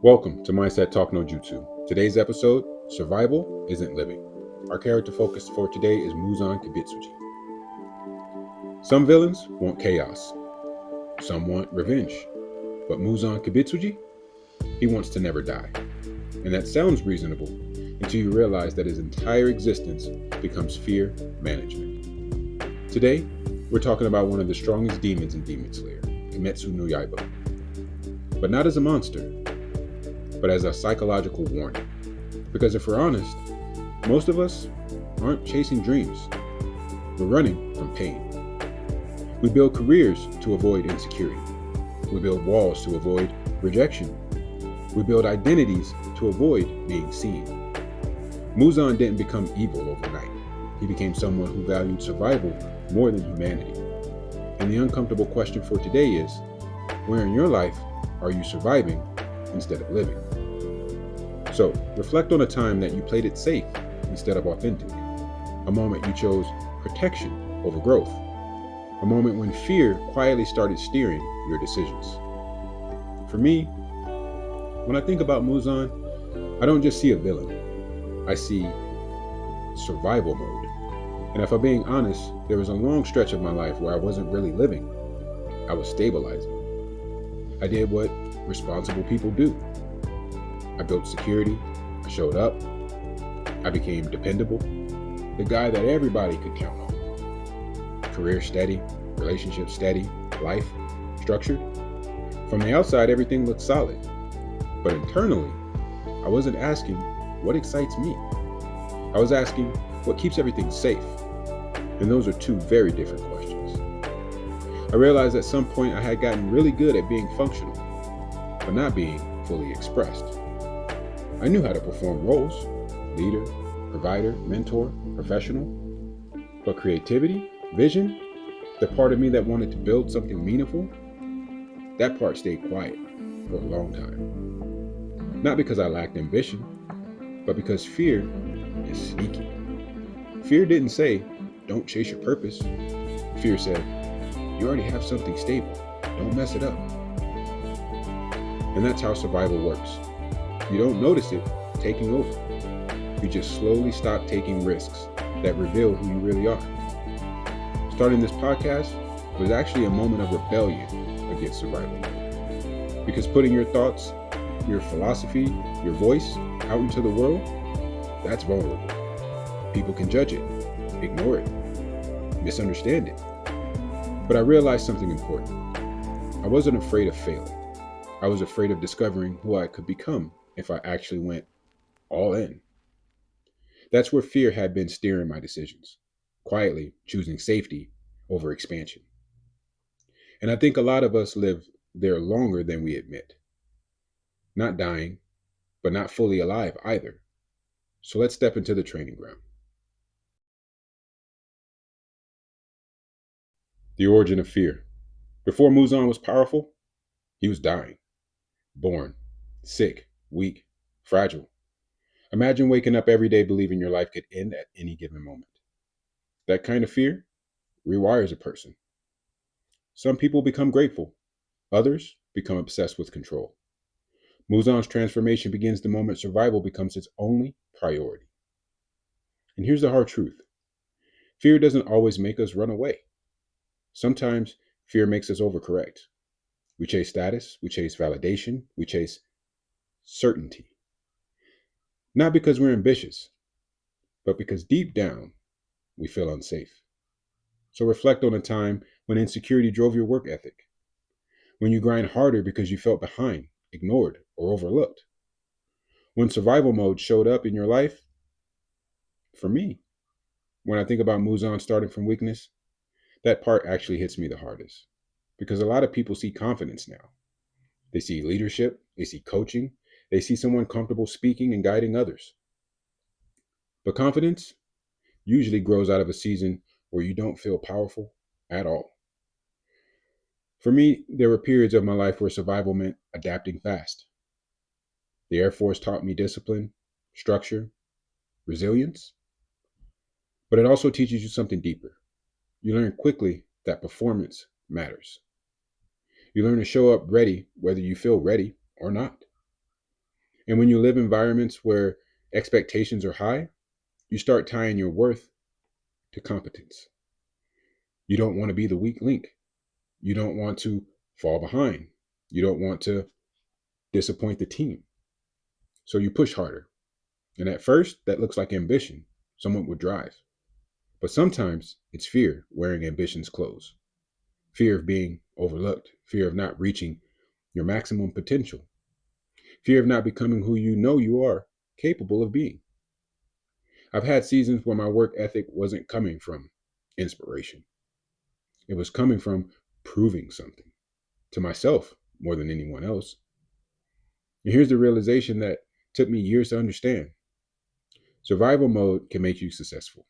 Welcome to Mindset Talk No Jutsu. Today's episode, Survival Isn't Living. Our character focus for today is Muzan Kibutsuji. Some villains want chaos. Some want revenge. But Muzan Kibutsuji, he wants to never die. And that sounds reasonable until you realize that his entire existence becomes fear management. Today, we're talking about one of the strongest demons in Demon Slayer, Kimetsu no Yaiba. But not as a monster, but as a psychological warning. Because if we're honest, most of us aren't chasing dreams. We're running from pain. We build careers to avoid insecurity. We build walls to avoid rejection. We build identities to avoid being seen. Muzan didn't become evil overnight. He became someone who valued survival more than humanity. And the uncomfortable question for today is, where in your life are you surviving instead of living? So, reflect on a time that you played it safe instead of authentic. A moment you chose protection over growth. A moment when fear quietly started steering your decisions. For me, when I think about Muzan, I don't just see a villain. I see survival mode. And if I'm being honest, there was a long stretch of my life where I wasn't really living. I was stabilizing. I did what responsible people do. I built security, I showed up, I became dependable, the guy that everybody could count on. Career steady, relationship steady, life structured. From the outside, everything looked solid. But internally, I wasn't asking what excites me. I was asking what keeps everything safe. And those are two very different questions. I realized at some point I had gotten really good at being functional, but not being fully expressed. I knew how to perform roles, leader, provider, mentor, professional, but creativity, vision, the part of me that wanted to build something meaningful, that part stayed quiet for a long time. Not because I lacked ambition, but because fear is sneaky. Fear didn't say, don't chase your purpose. Fear said, you already have something stable, don't mess it up. And that's how survival works. You don't notice it taking over. You just slowly stop taking risks that reveal who you really are. Starting this podcast was actually a moment of rebellion against survival. Because putting your thoughts, your philosophy, your voice out into the world, that's vulnerable. People can judge it, ignore it, misunderstand it. But I realized something important. I wasn't afraid of failing. I was afraid of discovering who I could become if I actually went all in. That's where fear had been steering my decisions, quietly choosing safety over expansion. And I think a lot of us live there longer than we admit. Not dying, but not fully alive either. So let's step into the training ground. The origin of fear. Before Muzan was powerful, he was dying, born, sick, weak, fragile. Imagine waking up every day believing your life could end at any given moment. That kind of fear rewires a person. Some people become grateful. Others become obsessed with control. Muzan's transformation begins the moment survival becomes its only priority. And here's the hard truth. Fear doesn't always make us run away. Sometimes fear makes us overcorrect. We chase status, we chase validation, we chase certainty. Not because we're ambitious, but because deep down, we feel unsafe. So reflect on a time when insecurity drove your work ethic, when you grind harder because you felt behind, ignored, or overlooked. When survival mode showed up in your life. For me, when I think about Muzan starting from weakness, that part actually hits me the hardest. Because a lot of people see confidence now. They see leadership, they see coaching, they see someone comfortable speaking and guiding others. But confidence usually grows out of a season where you don't feel powerful at all. For me, there were periods of my life where survival meant adapting fast. The Air Force taught me discipline, structure, resilience. But it also teaches you something deeper. You learn quickly that performance matters. You learn to show up ready whether you feel ready or not. And when you live in environments where expectations are high, you start tying your worth to competence. You don't want to be the weak link. You don't want to fall behind. You don't want to disappoint the team. So you push harder. And at first, that looks like ambition, somewhat with drive. But sometimes it's fear wearing ambition's clothes. Fear of being overlooked, fear of not reaching your maximum potential, fear of not becoming who you know you are capable of being. I've had seasons where my work ethic wasn't coming from inspiration. It was coming from proving something to myself more than anyone else. And here's the realization that took me years to understand. Survival mode can make you successful,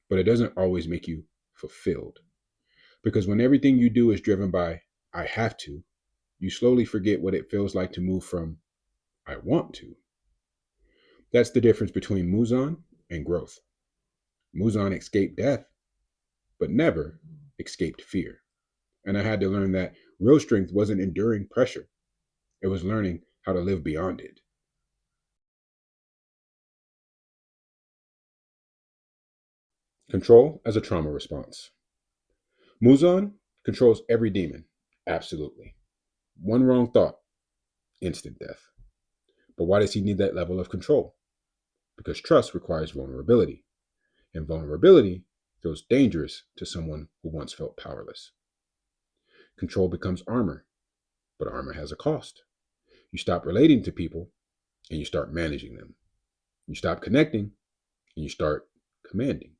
but it doesn't always make you fulfilled. Because when everything you do is driven by, I have to, you slowly forget what it feels like to move from, I want to. That's the difference between Muzan and growth. Muzan escaped death, but never escaped fear. And I had to learn that real strength wasn't enduring pressure, it was learning how to live beyond it. Control as a trauma response. Muzan controls every demon, absolutely. One wrong thought, instant death. But why does he need that level of control? Because trust requires vulnerability, and vulnerability feels dangerous to someone who once felt powerless. Control becomes armor, but armor has a cost. You stop relating to people and you start managing them. You stop connecting and you start commanding.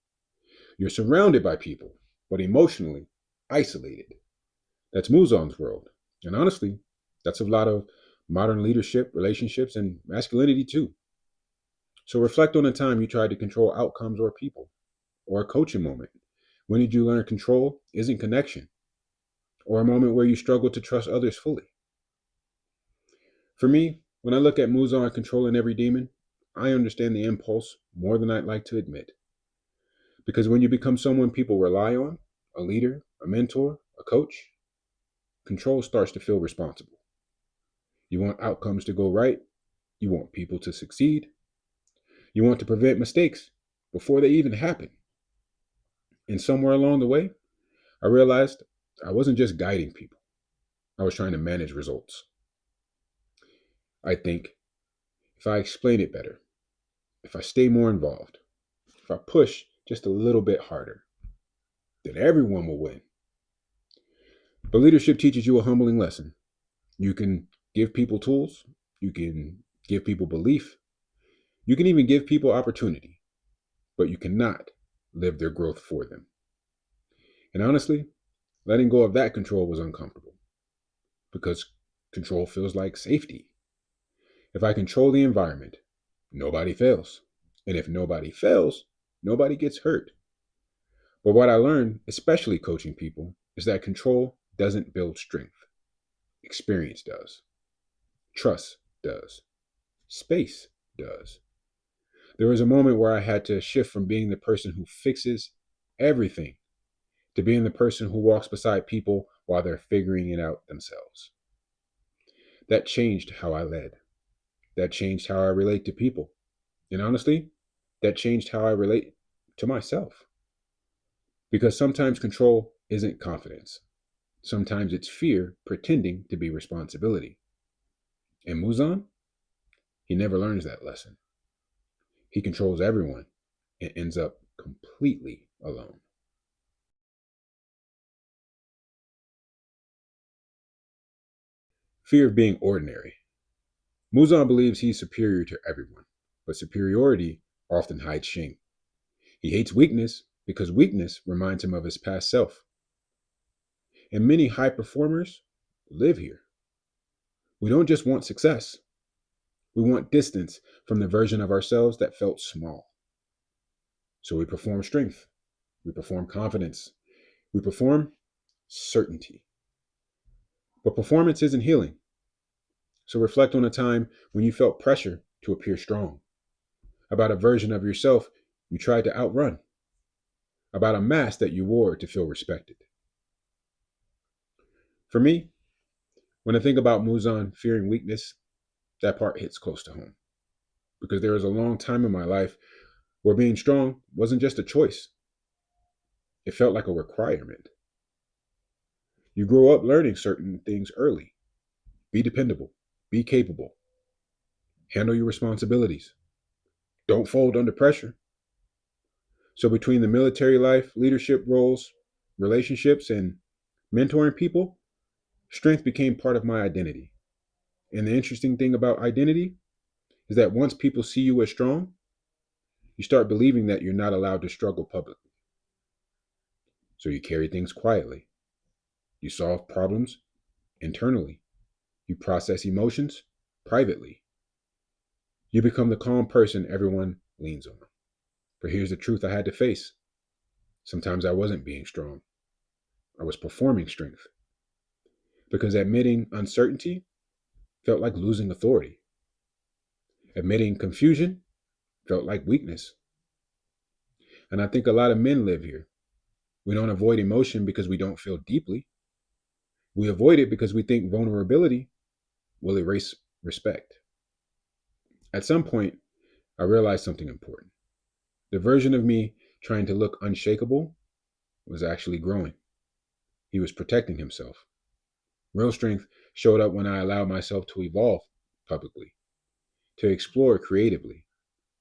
You're surrounded by people, but emotionally isolated. That's Muzan's world. And honestly, that's a lot of modern leadership, relationships, and masculinity too. So reflect on the time you tried to control outcomes or people, or a coaching moment. When did you learn control isn't connection? Or a moment where you struggled to trust others fully? For me, when I look at Muzan controlling every demon, I understand the impulse more than I'd like to admit. Because when you become someone people rely on, a leader, a mentor, a coach, control starts to feel responsible. You want outcomes to go right. You want people to succeed. You want to prevent mistakes before they even happen. And somewhere along the way, I realized I wasn't just guiding people, I was trying to manage results. I think if I explain it better, if I stay more involved, if I push just a little bit harder, then everyone will win. But leadership teaches you a humbling lesson. You can give people tools, you can give people belief, you can even give people opportunity, but you cannot live their growth for them. And honestly, letting go of that control was uncomfortable because control feels like safety. If I control the environment, nobody fails. And if nobody fails, nobody gets hurt. But what I learned, especially coaching people, is that control doesn't build strength. Experience does. Trust does. Space does. There was a moment where I had to shift from being the person who fixes everything to being the person who walks beside people while they're figuring it out themselves. That changed how I led. That changed how I relate to people. And honestly, that changed how I relate to myself. Because sometimes control isn't confidence. Sometimes it's fear pretending to be responsibility. And Muzan, he never learns that lesson. He controls everyone and ends up completely alone. Fear of being ordinary. Muzan believes he's superior to everyone, but superiority often hides shame. He hates weakness because weakness reminds him of his past self. And many high performers live here. We don't just want success, we want distance from the version of ourselves that felt small. So we perform strength, we perform confidence, we perform certainty. But performance isn't healing. So reflect on a time when you felt pressure to appear strong, about a version of yourself you tried to outrun, about a mask that you wore to feel respected. For me, when I think about Muzan fearing weakness, that part hits close to home. because there was a long time in my life where being strong wasn't just a choice, it felt like a requirement. You grow up learning certain things early: be dependable, be capable, handle your responsibilities, don't fold under pressure. So, between the military life, leadership roles, relationships, and mentoring people, strength became part of my identity. And the interesting thing about identity is that once people see you as strong, you start believing that you're not allowed to struggle publicly. So you carry things quietly. You solve problems internally. You process emotions privately. You become the calm person everyone leans on. But here's the truth I had to face. Sometimes I wasn't being strong. I was performing strength. Because admitting uncertainty felt like losing authority. Admitting confusion felt like weakness. And I think a lot of men live here. We don't avoid emotion because we don't feel deeply. We avoid it because we think vulnerability will erase respect. At some point, I realized something important. The version of me trying to look unshakable was actually growing. He was protecting himself. Real strength showed up when I allowed myself to evolve publicly, to explore creatively,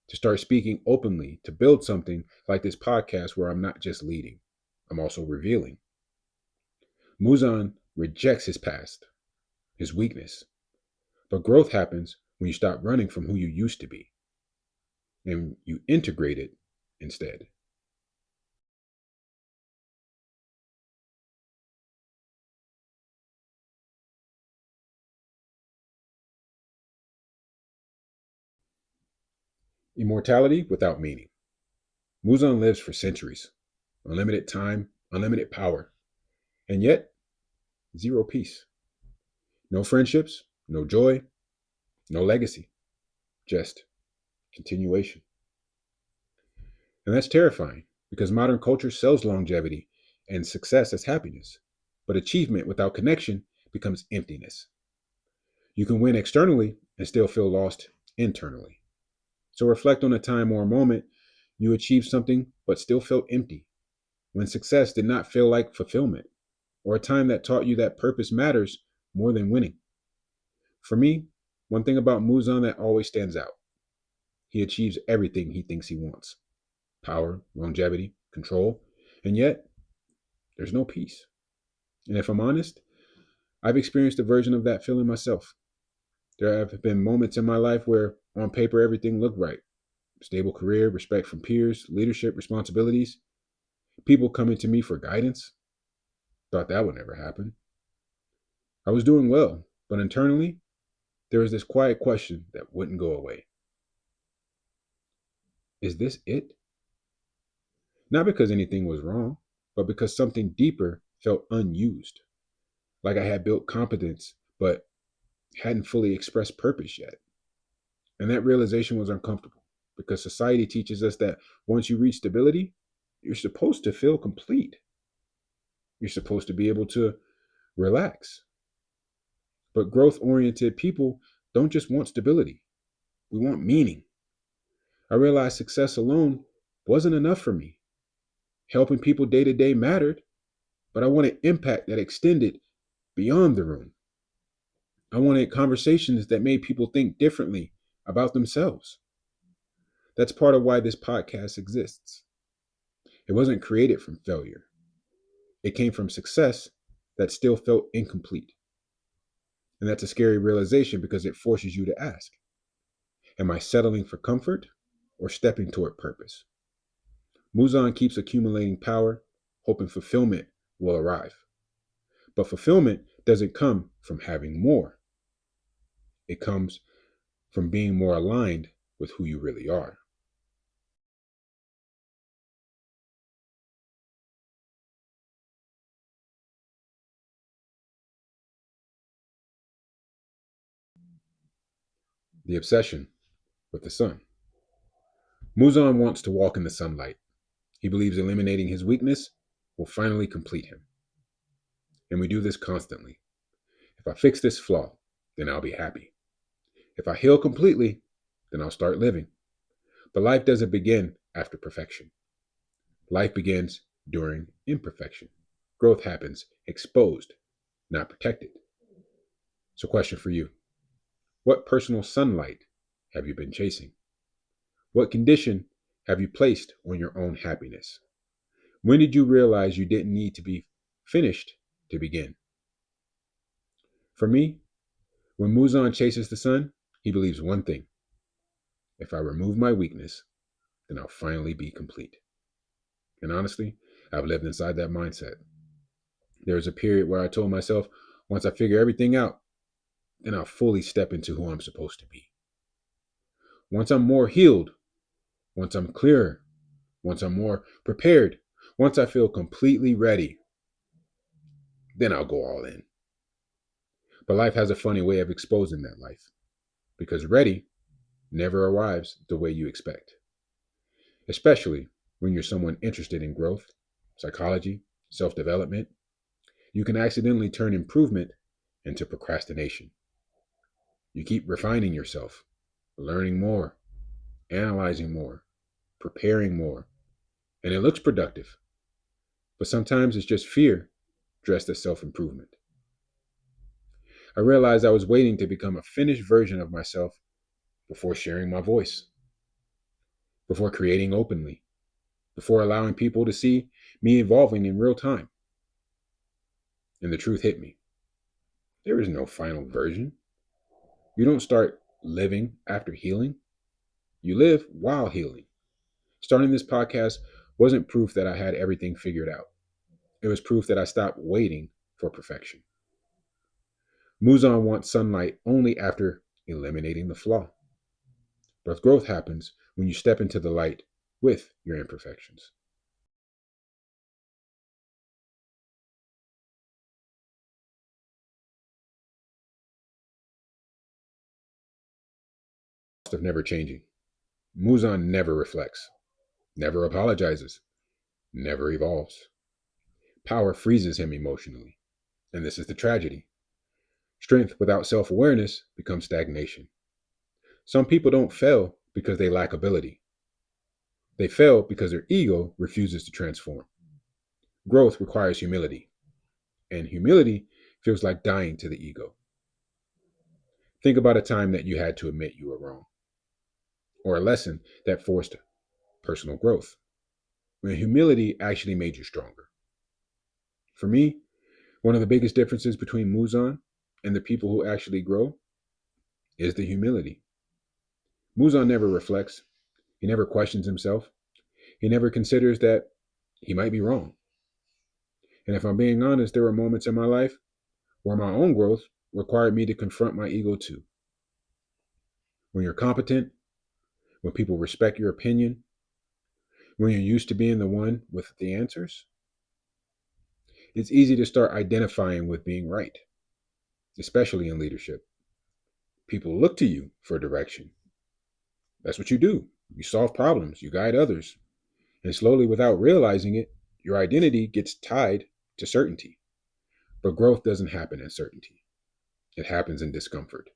to start speaking openly, to build something like this podcast where I'm not just leading, I'm also revealing. Muzan rejects his past, his weakness. But growth happens when you stop running from who you used to be and you integrate it instead. Immortality without meaning. Muzan lives for centuries, unlimited time, unlimited power, and yet zero peace. No friendships, no joy, no legacy, just continuation. And that's terrifying because modern culture sells longevity and success as happiness. But achievement without connection becomes emptiness. You can win externally and still feel lost internally. So reflect on a time or a moment you achieved something but still felt empty, when success did not feel like fulfillment, or a time that taught you that purpose matters more than winning. For me, one thing about Muzan that always stands out: he achieves everything he thinks he wants: power, longevity, control, and yet there's no peace. And if I'm honest, I've experienced a version of that feeling myself. There have been moments in my life where, on paper, everything looked right: stable career, respect from peers, leadership, responsibilities, people coming to me for guidance. Thought that would never happen. I was doing well, but internally, there was this quiet question that wouldn't go away. Is this it? Not because anything was wrong, but because something deeper felt unused. Like I had built competence, but hadn't fully expressed purpose yet. And that realization was uncomfortable because society teaches us that once you reach stability, you're supposed to feel complete. You're supposed to be able to relax. But growth oriented people don't just want stability, we want meaning. I realized success alone wasn't enough for me. Helping people day to day mattered, but I wanted impact that extended beyond the room. I wanted conversations that made people think differently about themselves. That's part of why this podcast exists. It wasn't created from failure, it came from success that still felt incomplete. And that's a scary realization because it forces you to ask: am I settling for comfort or stepping toward purpose? Muzan keeps accumulating power, hoping fulfillment will arrive. But fulfillment doesn't come from having more, it comes from being more aligned with who you really are. The obsession with the sun. Muzan wants to walk in the sunlight. He believes eliminating his weakness will finally complete him. And we do this constantly. If I fix this flaw, then I'll be happy. If I heal completely, then I'll start living. But life doesn't begin after perfection. Life begins during imperfection. Growth happens exposed, not protected. So, question for you: what personal sunlight have you been chasing? What condition have you placed on your own happiness? When did you realize you didn't need to be finished to begin? For me, when Muzan chases the sun, he believes one thing: if I remove my weakness, then I'll finally be complete. And honestly, I've lived inside that mindset. There was a period where I told myself, once I figure everything out, then I'll fully step into who I'm supposed to be. Once I'm more healed, once I'm clearer, once I'm more prepared, once I feel completely ready, then I'll go all in. But life has a funny way of exposing that life, because ready never arrives the way you expect, especially when you're someone interested in growth, psychology, self-development. You can accidentally turn improvement into procrastination. You keep refining yourself, learning more, analyzing more, preparing more, and it looks productive. But sometimes it's just fear dressed as self-improvement. I realized I was waiting to become a finished version of myself before sharing my voice, before creating openly, before allowing people to see me evolving in real time. And the truth hit me: there is no final version. You don't start living after healing, you live while healing. Starting this podcast wasn't proof that I had everything figured out. It was proof that I stopped waiting for perfection. Muzan wants sunlight only after eliminating the flaw. But growth happens when you step into the light with your imperfections. Of never changing. Muzan never reflects, never apologizes, never evolves. Power freezes him emotionally. And this is the tragedy. Strength without self awareness becomes stagnation. Some people don't fail because they lack ability, they fail because their ego refuses to transform. Growth requires humility, and humility feels like dying to the ego. Think about a time that you had to admit you were wrong, or a lesson that forced personal growth, when humility actually made you stronger. For me, one of the biggest differences between Muzan and the people who actually grow is the humility. Muzan never reflects, he never questions himself, he never considers that he might be wrong. And if I'm being honest, there were moments in my life where my own growth required me to confront my ego too. When you're competent, when people respect your opinion, when you're used to being the one with the answers, it's easy to start identifying with being right, especially in leadership. People look to you for direction. That's what you do. You solve problems, you guide others, and slowly, without realizing it, your identity gets tied to certainty. But growth doesn't happen in certainty, it happens in discomfort.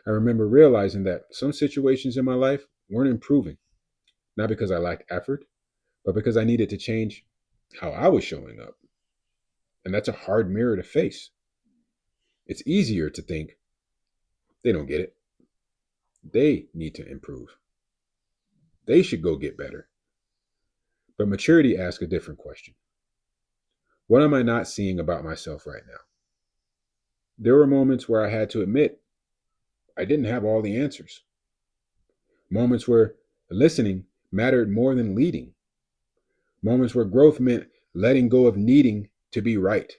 I remember realizing that some situations in my life weren't improving, not because I lacked effort, but because I needed to change how I was showing up. And that's a hard mirror to face. It's easier to think, they don't get it. They need to improve. They should go get better. But maturity asks a different question: what am I not seeing about myself right now? There were moments where I had to admit I didn't have all the answers. Moments where listening mattered more than leading. Moments where growth meant letting go of needing to be right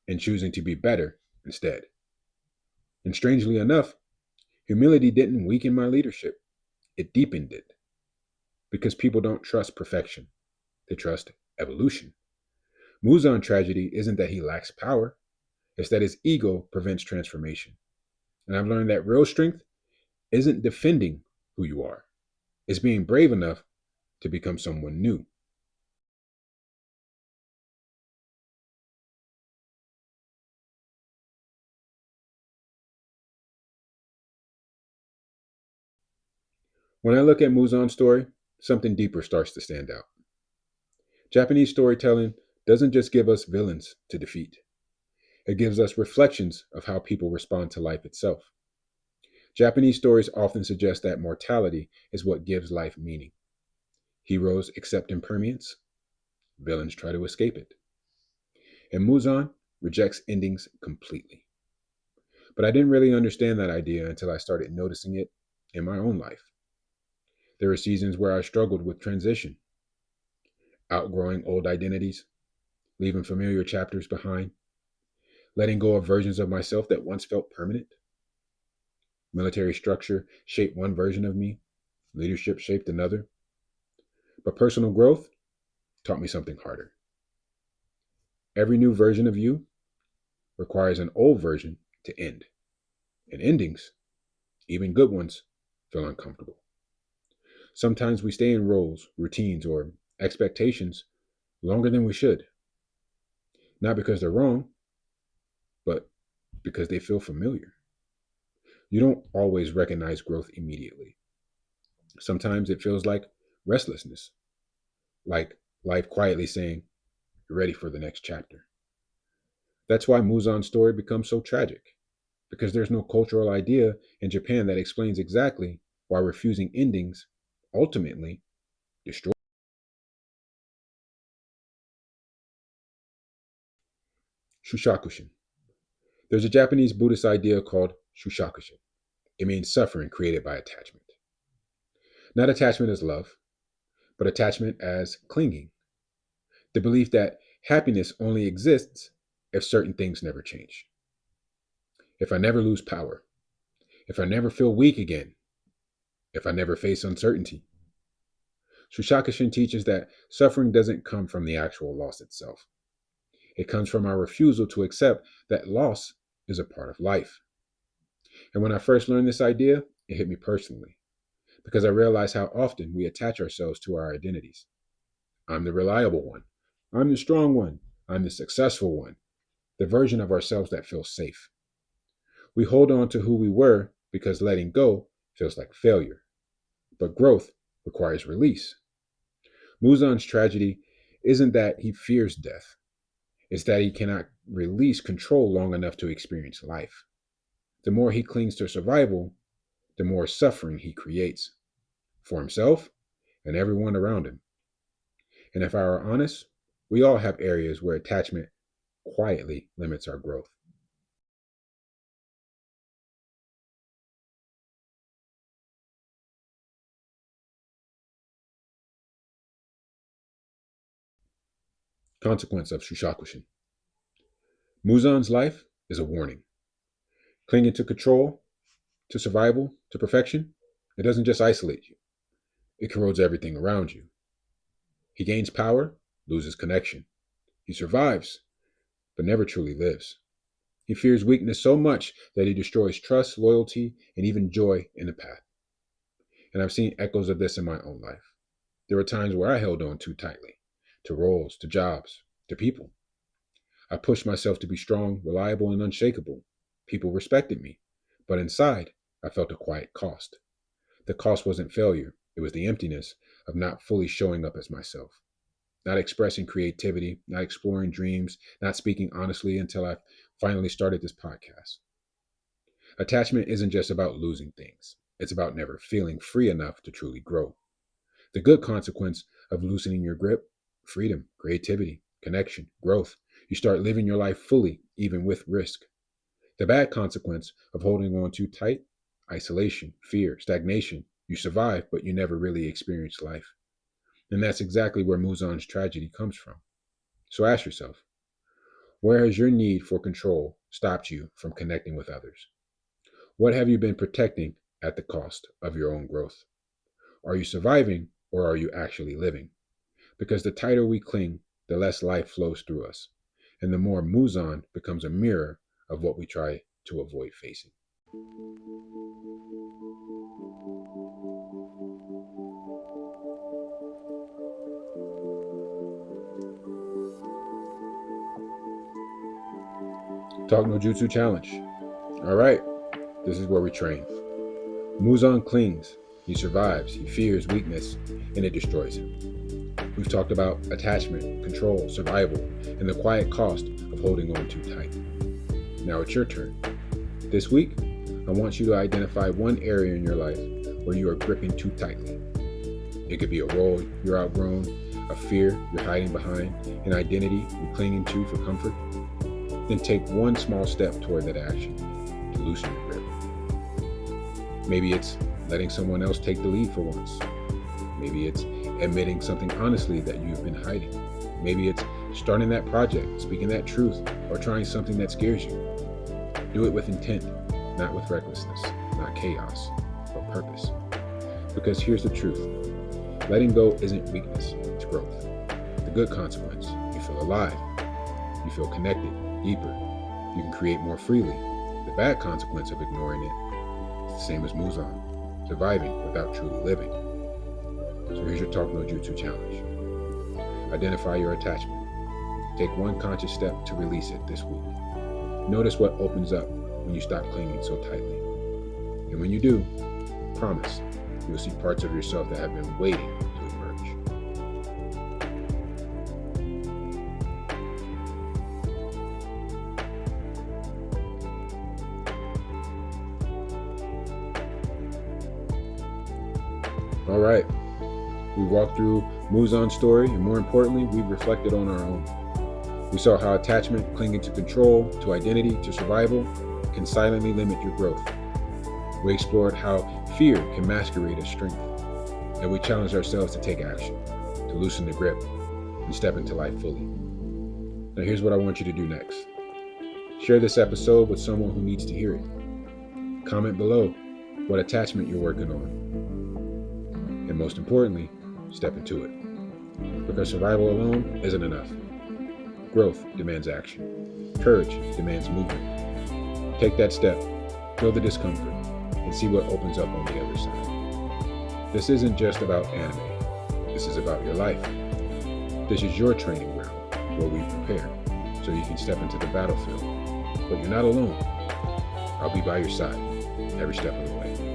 and choosing to be better instead. And strangely enough, humility didn't weaken my leadership, it deepened it. Because people don't trust perfection, they trust evolution. Muzan's tragedy isn't that he lacks power, it's that his ego prevents transformation. And I've learned that real strength isn't defending who you are, it's being brave enough to become someone new. When I look at Muzan's story, something deeper starts to stand out. Japanese storytelling doesn't just give us villains to defeat. It gives us reflections of how people respond to life itself. Japanese stories often suggest that mortality is what gives life meaning. Heroes accept impermanence, villains try to escape it. And Muzan rejects endings completely. But I didn't really understand that idea until I started noticing it in my own life. There were seasons where I struggled with transition, outgrowing old identities, leaving familiar chapters behind, letting go of versions of myself that once felt permanent. Military structure shaped one version of me, leadership shaped another. But personal growth taught me something harder. Every new version of you requires an old version to end. And endings, even good ones, feel uncomfortable. Sometimes we stay in roles, routines, or expectations longer than we should. Not because they're wrong, but because they feel familiar. You don't always recognize growth immediately. Sometimes it feels like restlessness, like life quietly saying, "You're ready for the next chapter." That's why Muzan's story becomes so tragic, because there's no cultural idea in Japan that explains exactly why refusing endings ultimately destroys. Shushakushin. There's a Japanese Buddhist idea called Shushakushin. It means suffering created by attachment. Not attachment as love, but attachment as clinging. The belief that happiness only exists if certain things never change. If I never lose power, if I never feel weak again, if I never face uncertainty. Shushakushin teaches that suffering doesn't come from the actual loss itself. It comes from our refusal to accept that loss is a part of life. And when I first learned this idea, it hit me personally because I realized how often we attach ourselves to our identities. I'm the reliable one. I'm the strong one. I'm the successful one. The version of ourselves that feels safe. We hold on to who we were because letting go feels like failure. But growth requires release. Muzan's tragedy isn't that he fears death, it's that he cannot release control long enough to experience life. The more he clings to survival, the more suffering he creates for himself and everyone around him. And if I are honest, we all have areas where attachment quietly limits our growth. Consequence of Shushakushin. Muzan's life is a warning. Clinging to control, to survival, to perfection, it doesn't just isolate you, it corrodes everything around you. He gains power, loses connection. He survives, but never truly lives. He fears weakness so much that he destroys trust, loyalty, and even joy in the path. And I've seen echoes of this in my own life. There were times where I held on too tightly to roles, to jobs, to people. I pushed myself to be strong, reliable, and unshakable. People respected me, but inside, I felt a quiet cost. The cost wasn't failure, it was the emptiness of not fully showing up as myself, not expressing creativity, not exploring dreams, not speaking honestly until I finally started this podcast. Attachment isn't just about losing things, it's about never feeling free enough to truly grow. The good consequence of loosening your grip: freedom, creativity, connection, growth. You start living your life fully, even with risk. The bad consequence of holding on too tight: isolation, fear, stagnation. You survive, but you never really experience life. And that's exactly where Muzan's tragedy comes from. So ask yourself, where has your need for control stopped you from connecting with others? What have you been protecting at the cost of your own growth? Are you surviving or are you actually living? Because the tighter we cling, the less life flows through us, and the more Muzan becomes a mirror of what we try to avoid facing. Talk No Jutsu Challenge. All right, this is where we train. Muzan clings, He survives, he fears weakness, and it destroys him. We've talked about attachment, control, survival, and the quiet cost of holding on too tight. Now it's your turn. This week, I want you to identify one area in your life where you are gripping too tightly. It could be a role you're outgrown, a fear you're hiding behind, an identity you're clinging to for comfort. Then take one small step toward that action to loosen your grip. Maybe it's letting someone else take the lead for once. Maybe it's admitting something honestly that you've been hiding. Maybe it's starting that project, speaking that truth, or trying something that scares you. Do it with intent, not with recklessness, not chaos, but purpose. Because here's the truth. Letting go isn't weakness, it's growth. The good consequence, you feel alive. You feel connected, deeper. You can create more freely. The bad consequence of ignoring it is the same as Muzan, surviving without truly living. So here's your Talk No Jutsu challenge. Identify your attachment. Take one conscious step to release it this week. Notice what opens up when you stop clinging so tightly. And when you do, promise, you'll see parts of yourself that have been waiting to emerge. All right. We walked through Muzan's story, and more importantly, we reflected on our own. We saw how attachment, clinging to control, to identity, to survival, can silently limit your growth. We explored how fear can masquerade as strength, and we challenged ourselves to take action, to loosen the grip, and step into life fully. Now here's what I want you to do next. Share this episode with someone who needs to hear it. Comment below what attachment you're working on. And most importantly, step into it. Because survival alone isn't enough. Growth demands action. Courage demands movement. Take that step, feel the discomfort, and see what opens up on the other side. This isn't just about anime. This is about your life. This is your training ground where we prepare so you can step into the battlefield. But you're not alone. I'll be by your side every step of the way.